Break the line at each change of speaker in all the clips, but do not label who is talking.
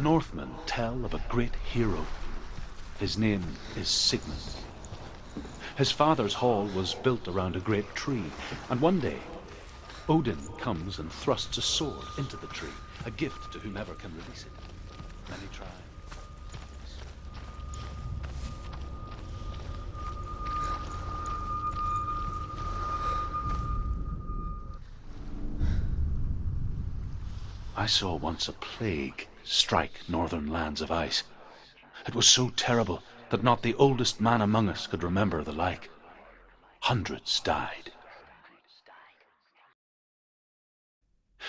Northmen tell of a great hero. His name is Sigmund. His father's hall was built around a great tree, and one day Odin comes and thrusts a sword into the tree, a gift to whomever can release it. Many try. I saw once a plague strike northern lands of ice. It was so terrible that not the oldest man among us could remember the like. Hundreds died.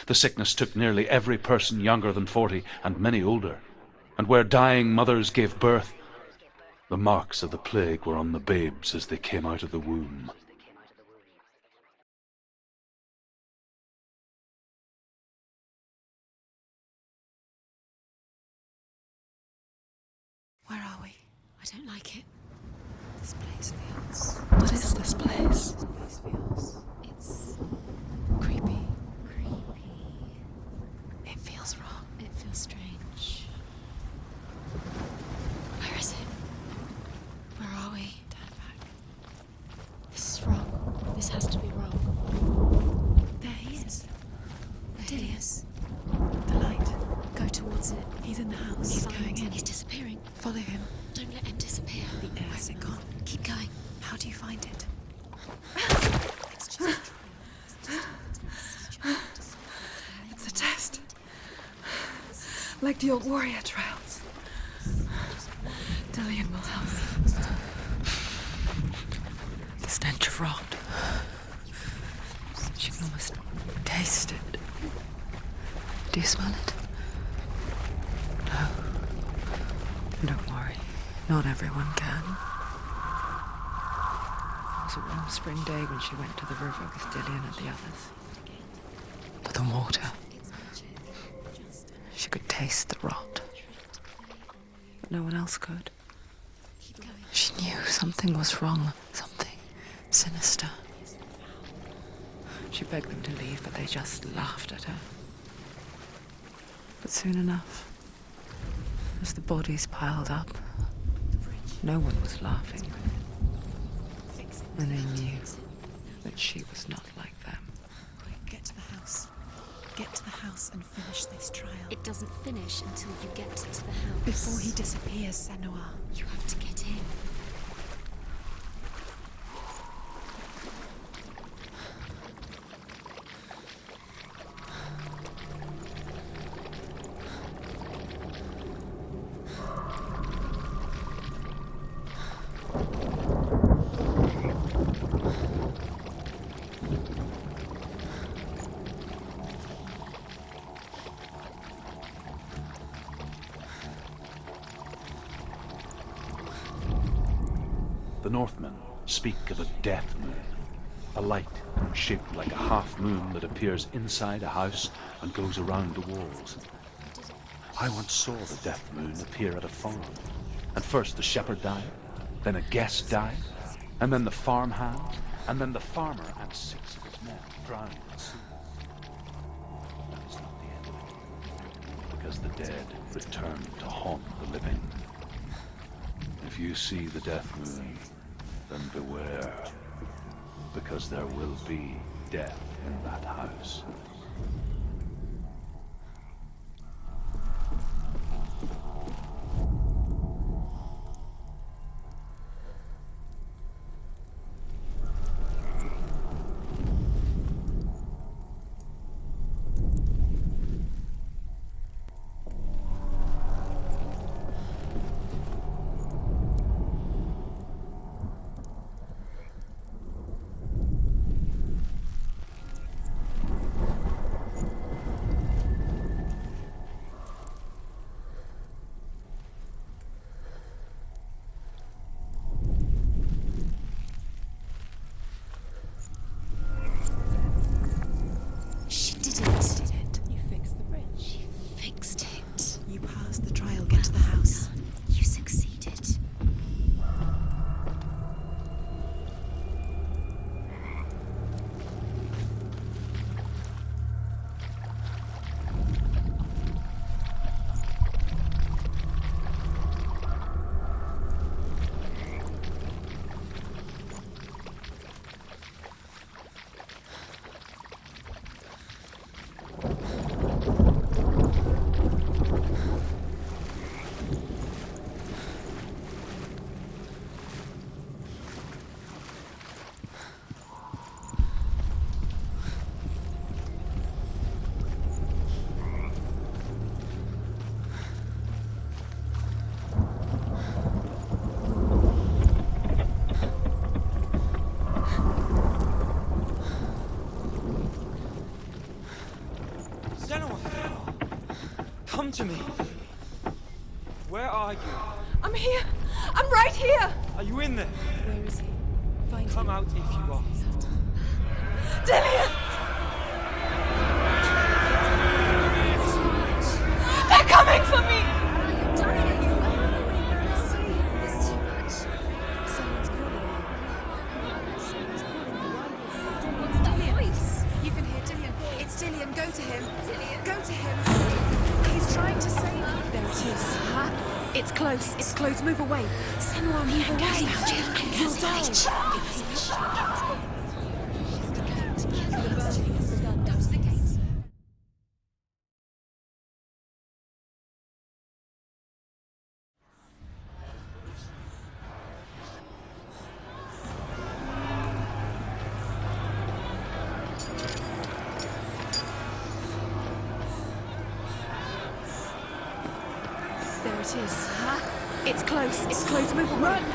The sickness took nearly every person younger than 40 and many older, and where dying mothers gave birth, the marks of the plague were on the babes as they came out of the womb.
Where are we?
I don't like it.
This place feels...
What is this place?
This place feels...
It's
creepy.
creepy.
It feels wrong.
It feels strange. Where is it?
Where are we?
Turn back. This is wrong. This has to be wrong.
There he is.
There he is.
The light.
Go towards it.
He's in the house.
He's
going in.
He's disappearing.
Follow him.
Don't let him disappear.
Where's it gone?
Keep going.
How do you find it?
It's just
It's a test. Like the old warrior trials. Dillian will help me. The stench of rot. She can almost taste it. Do you smell it? No. Don't worry. Not everyone can. It was a warm spring day when she went to the river with Dillian and the others. But the water. She could taste the rot. But no one else could. She knew something was wrong. Something sinister. She begged them to leave, but they just laughed at her. But soon enough, as the bodies piled up, no one was laughing. And they knew that she was not like them.
Quick, get to the house. Get to the house and finish this trial.
It doesn't finish until you get to the house.
Before he disappears, Senua.
You have to get in.
The Northmen speak of a death moon, a light shaped like a half moon that appears inside a house and goes around the walls. I once saw the death moon appear at a farm, and first the shepherd died, then a guest died, and then the farmhand, and then the farmer and 6 of his men drowned in the sea. That is not the end of it, because the dead return to haunt the living. If you see the death moon, then beware, because there will be death in that house.
to me. Where are you?
I'm here. I'm right here.
Are you in there?
Where is he? Find
Come
him.
out if you are.
Dillian! They're coming for me!
I'm dying. It's too much. Someone's calling you. Someone's calling you. What's that voice?
You can hear Dillian. It's Dillian. Go to him. Dillian. Go to him. He's trying to save you. There it is. Huh? It's close. It's close. Move away. Senua, move away. You'll die.
Go to the gate.
There it is. Huh? It's close. It's close. Move away. Run! You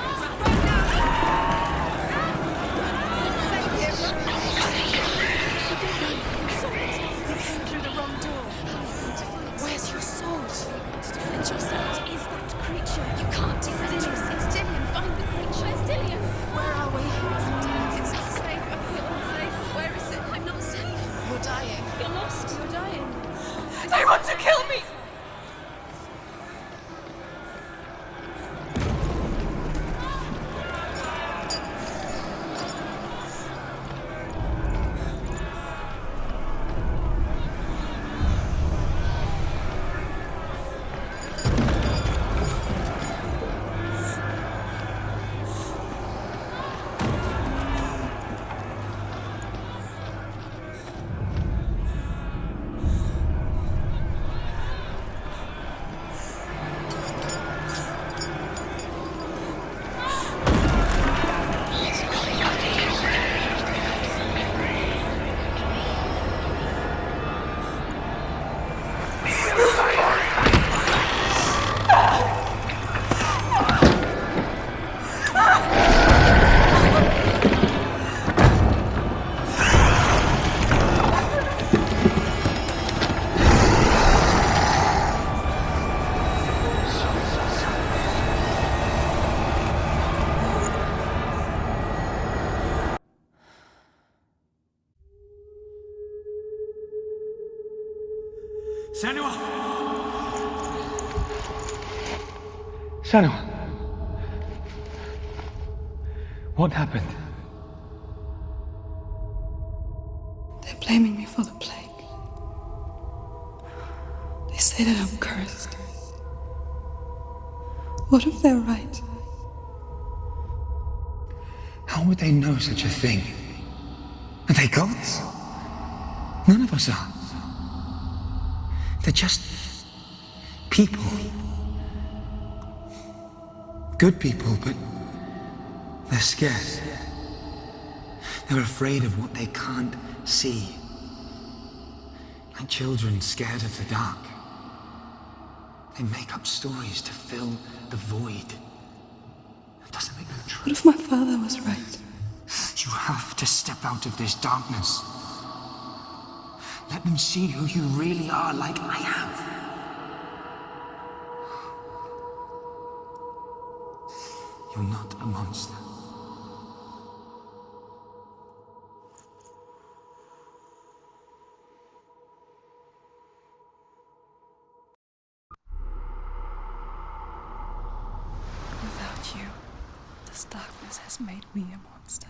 came through the wrong door. Where's your sword? To defend yourself. What is that creature? You can't defend yourself. It's Dillian. Find the creature. Where's Dillian? Where are we? It's not safe. I feel unsafe. Where is it? I'm not safe. You're dying. You're lost. You're dying. They want to kill me!
Senua!
Senua! What happened?
They're blaming me for the plague. They say that I'm cursed. What if they're right?
How would they know such a thing? Are they gods? None of us are. They're just people. Good people, but they're scared. They're afraid of what they can't see. Like children scared of the dark. They make up stories to fill the void. That doesn't make them true.
What if my father was right?
You have to step out of this darkness. Let them see who you really are, like I have. You're not a monster.
Without you, this darkness has made me a monster.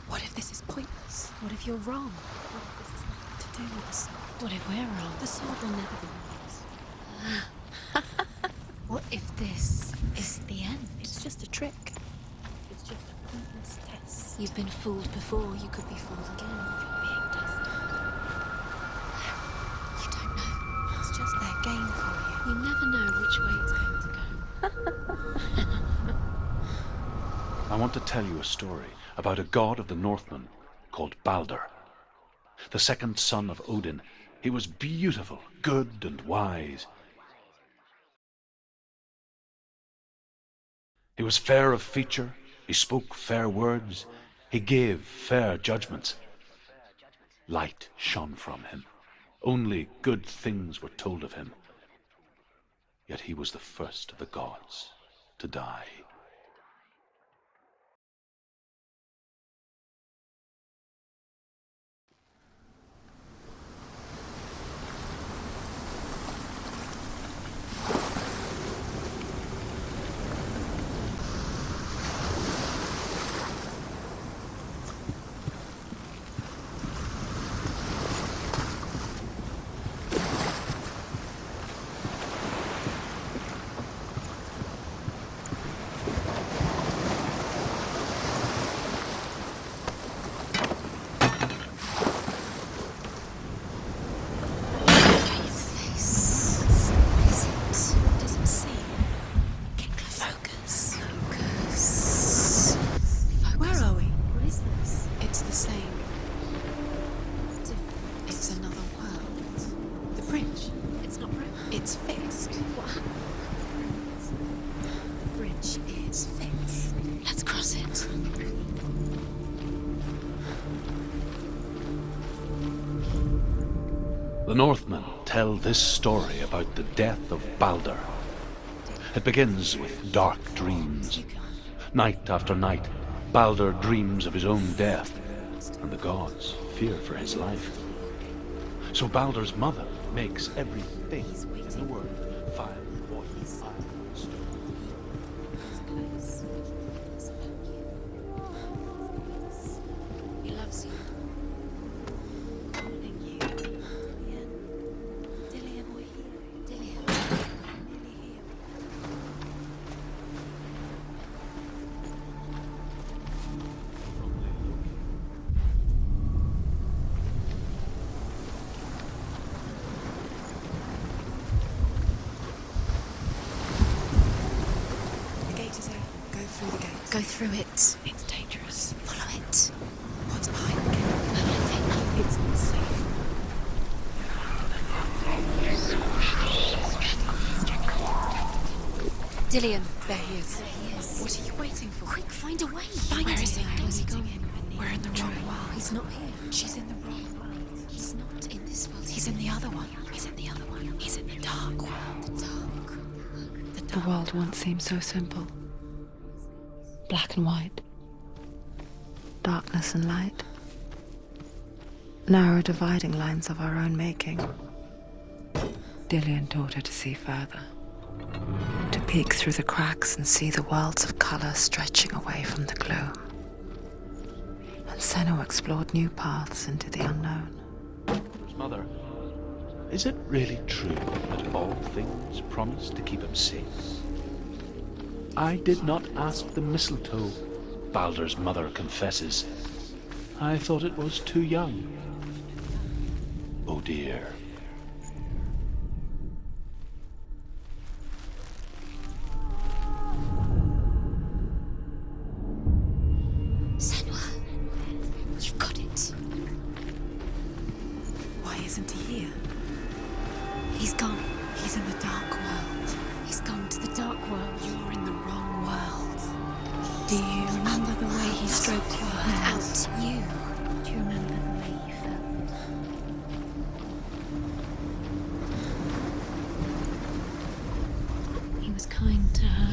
What if this is pointless? What if you're wrong? What if this is nothing to do with the sword? What if we're wrong? The sword will never be yours. What if this is the end? It's just a trick. It's just a pointless test. You've been fooled before. You could be fooled again. You're being tested. You don't know. It's just their game for you. You never know which way it's going to go.
I want to tell you a story about a god of the Northmen called Balder. The second son of Odin. He was beautiful, good and wise. He was fair of feature, he spoke fair words, he gave fair judgments. Light shone from him. Only good things were told of him. Yet he was the first of the gods to die. The Northmen tell this story about the death of Baldur. It begins with dark dreams. Night after night, Baldur dreams of his own death, and the gods fear for his life. So Baldur's mother makes everything in the world fire, water, iron, stone.
He loves you. Calling you. Dillian, we're here. Dillian, nearly here.
The gate is open. Go through the gate.
Go through it.
It's dangerous.
Follow it.
What's behind the gate?
It's not safe. Dillian.
There he is. What are you waiting for?
Quick, find a way.
Where is he?
Where's he
Where's he
going?
We're in the wrong world.
He's not here.
She's in the wrong world.
He's not in this world.
He's in the other one. He's in the other one. He's in the dark world.
the dark.
The world once seemed so simple. Black and white. Darkness and light. Narrow dividing lines of our own making. Dillian taught her to see further. To peek through the cracks and see the worlds of colour stretching away from the gloom. And Senua explored new paths into the unknown.
Mother, is it really true that all things promise to keep him safe? I did not ask the mistletoe, Baldur's mother confesses. I thought it was too young. Oh dear.
Senua, you've got it.
Why isn't he here?
He's gone.
He's in the dark world.
He's gone to the dark world.
You're in the wrong world. Do you remember the way he stroked your hand?
Without you. Do you remember the way you felt? He was kind to her.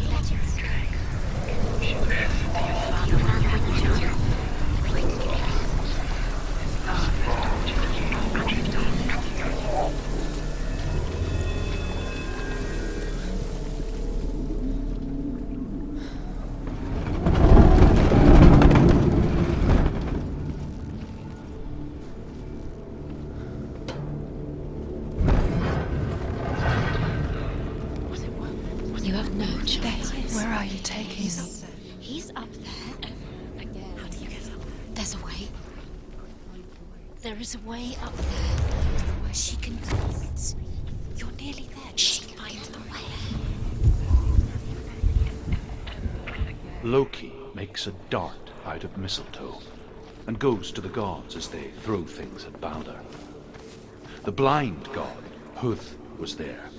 You have no choice.
Where are you taking him?
He's up there. Again. How do you get up there? There's a way. There is a way up there. She can do it. You're nearly there. She can find the way.
Loki makes a dart out of mistletoe and goes to the gods as they throw things at Baldur. The blind god, Huth, was there.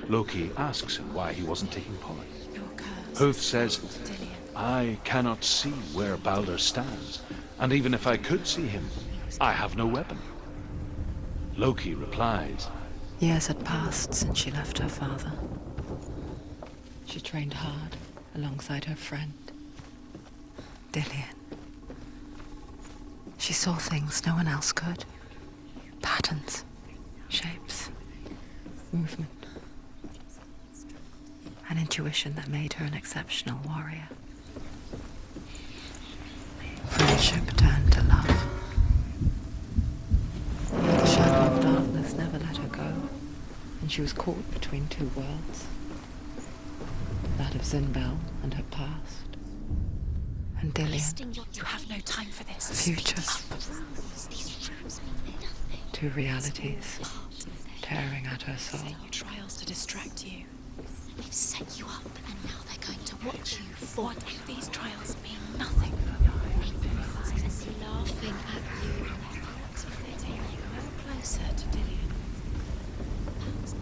Loki asks him why he wasn't taking pollen.
Your curse.
Huth says,
Dillian.
I cannot see where Baldur stands, and even if I could see him, I have no weapon. Loki replies,
Years had passed since she left her father. She trained hard alongside her friend, Dillian. She saw things no one else could. Patterns, shapes, movement. An intuition that made her an exceptional warrior. Friendship turned to love. Yet the shadow of darkness never let her go, and she was caught between two worlds. That of Zinbel and her past, and Dillian,
You have no time for this.
the future. Two realities tearing at her soul.
Trials to distract you. They've set you up, and now they're going to watch you fall. What if these trials mean nothing? Laughing at you. Closer to Dillian.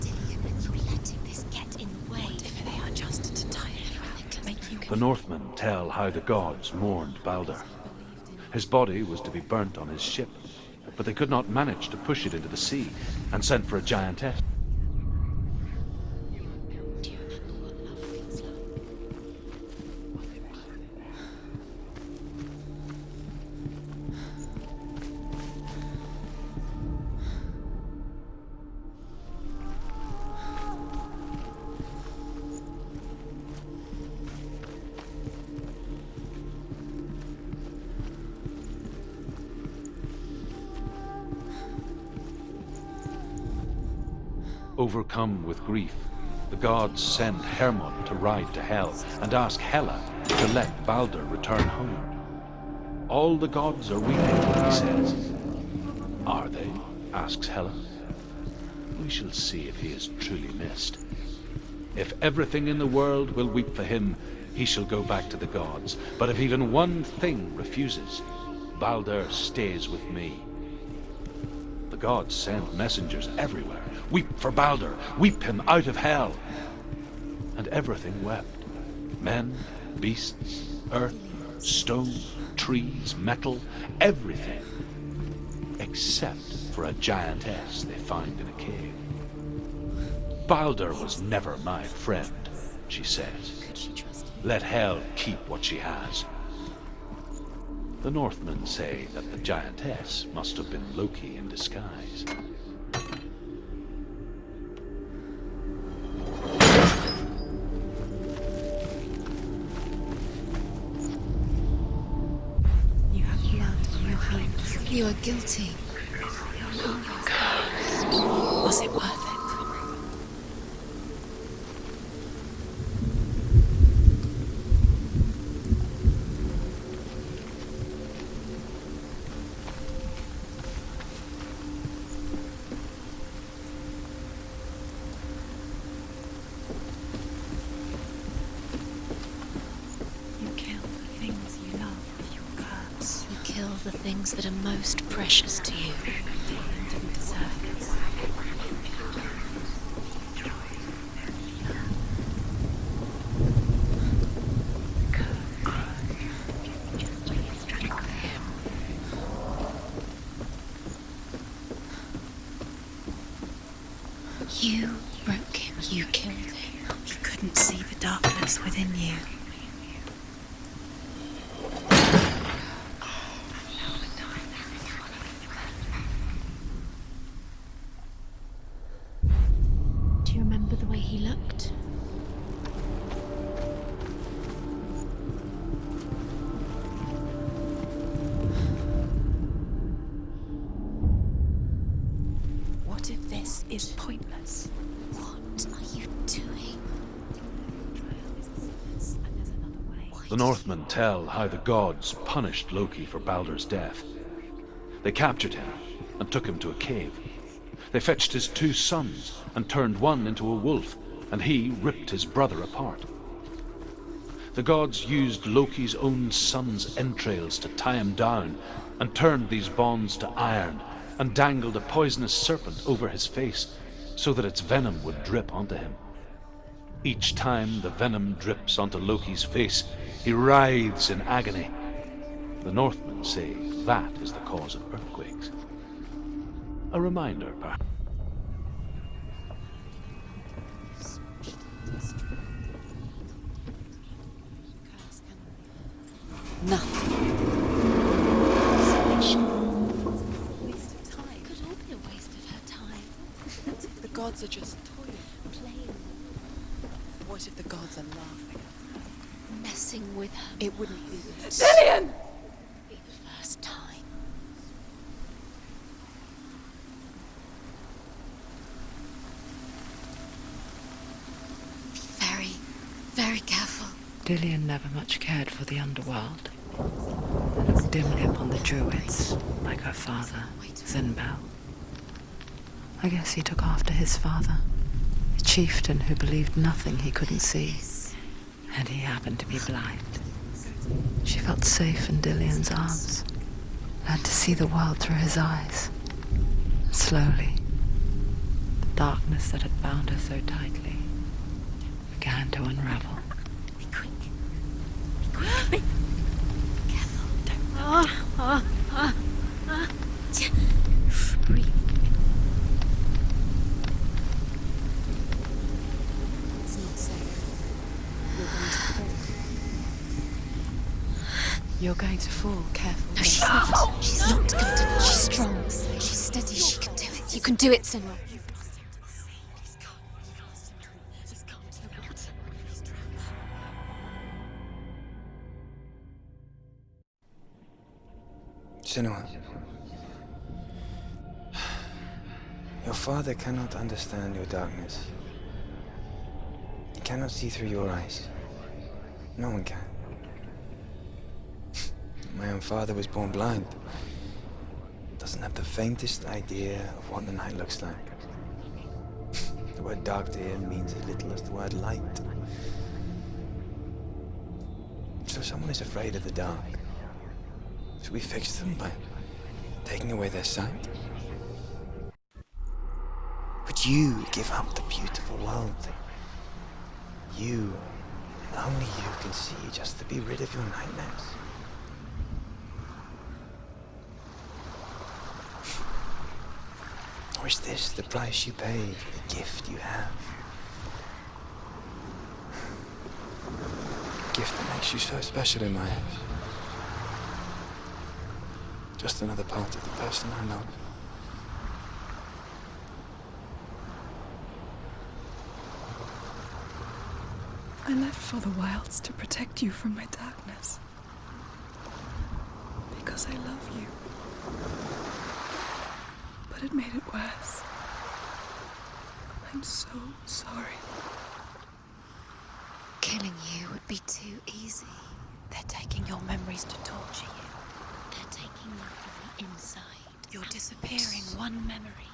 Dillian, and you're letting this get in the way. What if they are just to tire you, to make you...
The Northmen tell how the gods mourned Balder. His body was to be burnt on his ship, but they could not manage to push it into the sea and sent for a giantess.
Do you remember what love feels like?
Overcome with grief, the gods send Hermod to ride to Hel and ask Hela to let Balder return home. All the gods are weeping, he says. Are they? Asks Hela. We shall see if he is truly missed. If everything in the world will weep for him, he shall go back to the gods. But if even one thing refuses, Balder stays with me. The gods send messengers everywhere. Weep for Balder, weep him out of hell. And everything wept. Men, beasts, earth, stone, trees, metal, everything. Except for a giantess they find in a cave. Balder was never my friend, she says. Let Hel keep what she has. The Northmen say that the giantess must have been Loki in disguise.
You have blood on your hands.
You are guilty. Was it worth it?
You kill the things you love with your curse.
You kill the things that are most precious to you.
Dillian didn't deserve this.
You broke him. You killed him.
You couldn't see the darkness within you.
Do you remember the way he looked?
What if this is pointless?
What are you doing?
The Northmen tell how the gods punished Loki for Balder's death. They captured him and took him to a cave. They fetched his two sons and turned one into a wolf, and he ripped his brother apart. The gods used Loki's own son's entrails to tie him down and turned these bonds to iron and dangled a poisonous serpent over his face so that its venom would drip onto him. Each time the venom drips onto Loki's face, he writhes in agony. The Northmen say that is the cause of earthquakes. A reminder, perhaps.
Nothing.
Waste of time. Could all be a waste of her time.
What if the gods are just toying?
Playing,
What if the gods are laughing?
messing with her.
It wouldn't be this.
Dillian! Be the first time. Very, very careful.
Dillian never much cared for the underworld. And looked dimly upon the druids, like her father, Zinbel. I guess he took after his father, a chieftain who believed nothing he couldn't see. And he happened to be blind. She felt safe in Dillian's arms, learned to see the world through his eyes. And slowly, the darkness that had bound her so tightly began to unravel.
Be quick. Be quick. Be careful. Breathe. It's not safe.
You're going to fall. Careful.
No, she's not. She's not going to. She's strong. She's steady. She can do it. You can do it, Senua.
Senua, your father cannot understand your darkness. He cannot see through your eyes. No one can. My own father was born blind. Doesn't have the faintest idea of what the night looks like. The word dark to him means as little as the word light. So someone is afraid of the dark. Should we fix them by taking away their sight? Would you give up the beautiful world that you, and only you, can see just to be rid of your nightmares? Or is this the price you pay for the gift you have? A gift that makes you so special in my eyes. Just another part of the person I love.
I left for the wilds to protect you from my darkness. Because I love you. But it made it worse. I'm so sorry.
Killing you would be too easy.
They're taking your memories to torture you.
They're taking you from the inside.
You're disappearing one memory